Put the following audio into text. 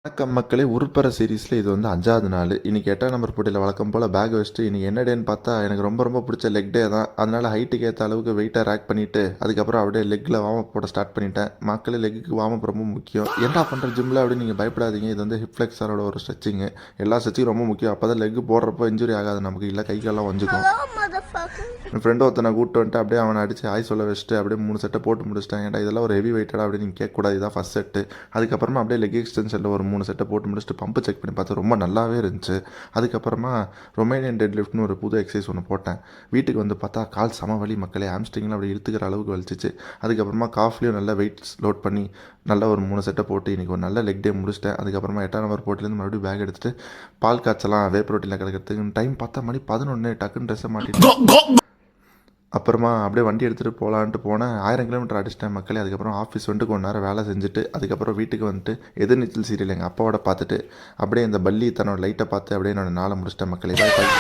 வணக்கம் மக்களே! உருப்பட சீரிஸில இது வந்து 5வது நாள். இன்னைக்கு 8ஆம் நம்பர் போட்டியில வழக்கம் போல பேக் வச்சுட்டு, இன்னைக்கு என்ன டேன்னு பார்த்தா, எனக்கு ரொம்ப ரொம்ப பிடிச்ச லெக் டே தான். அதனால ஹைட்டுக்கு ஏத்த அளவுக்கு வெயிட்ட ரேக் பண்ணிட்டு, அதுக்கப்புறம் அப்படியே லெக்ல வார்ம் அப் போட ஸ்டார்ட் பண்ணிட்டேன். மக்களே லெக்குக்கு வார்ம் அப் ரொம்ப முக்கியம். "ஏன்டா பண்ற ஜிம்ல?" அப்படின்னு நீங்க பயப்படாதீங்க. இது வந்து ஹிப் ஃப்ளெக்ஸரோட ஒரு ஸ்ட்ரெச்சிங்கு. எல்லா ஸ்ட்ரெச்சிங்கும் ரொம்ப முக்கியம். அப்பதான் லெக் போடுறப்போ இன்ஜுரி ஆகாது நமக்கு. இல்ல கை கால்லாம் உடைஞ்சுக்கும். Hello, motherfucker. என் ஃப்ரெண்டு ஒருத்தனை கூப்பிட்டு வந்துட்டு அப்படியே அவனை அடிச்சு ஹாய் சொல்ல வச்சுட்டு அப்படியே 3 செட்டை போட்டு முடிச்சிட்டேன். ஏன்டா இதெல்லாம் ஒரு ஹெவி வெயிட்டடா அப்படின்னு நீங்கள் கேட்கக்கூடாது. இதான் ஃபஸ்ட் செட்டு. அதுக்கப்புறமா அப்படியே லெக் எக்ஸ்டென்ஷனில் ஒரு 3 செட்டை போட்டு முடிச்சுட்டு பம்பு செக் பண்ணி பார்த்தா ரொம்ப நல்லாவே இருந்துச்சு. அதுக்கப்புறமா ரொமேனியன் டெட் லிஃப்ட்னு ஒரு புது எக்ஸசைஸ் ஒன்று போட்டேன். வீட்டுக்கு வந்து பார்த்தா கால் சம வலி மக்களே. ஹாம்ஸ்ட்ரிங்லாம் அப்படி இழுத்துக்கிற அளவுக்கு வலிச்சிச்சு. அதுக்கப்புறமா காஃப்லேயும் நல்லா வெயிட்ஸ் லோட் பண்ணி நல்லா ஒரு 3 செட்டை போட்டு இன்றைக்கி ஒரு நல்ல லெக் டே முடிச்சிட்டேன். அதுக்கப்புறமா 8ஆம் நம்பர் போட்டிலேருந்து மறுபடியும் பேக் எடுத்துகிட்டு பால் காய்ச்சலாம் வே ப்ரோட்டீனில் கிடக்கிறதுக்கு டைம் பார்த்தா மணி 11 டக்குன்னு ட்ரெஸ்ஸை மாட்டிட்டு அப்புறமா அப்படியே வண்டி எடுத்துகிட்டு போகலான்ட்டு போனேன். 1000 கிலோமீட்டர் அடிச்சிட்டேன் மக்களே. அதுக்கப்புறம் ஆஃபீஸ் வந்துட்டு கொஞ்ச நேரம் வேலை செஞ்சுட்டு, அதுக்கப்புறம் வீட்டுக்கு வந்துட்டு எதிர்நீச்சல் சீரியல் எங்கள் அப்பாவோட பார்த்துட்டு, அப்படியே இந்த பல்லி தன்னோட லைட்டை பார்த்து அப்படியே என்னோட நாளை முடிச்சிட்டேன் மக்களே. பாய் பாய்.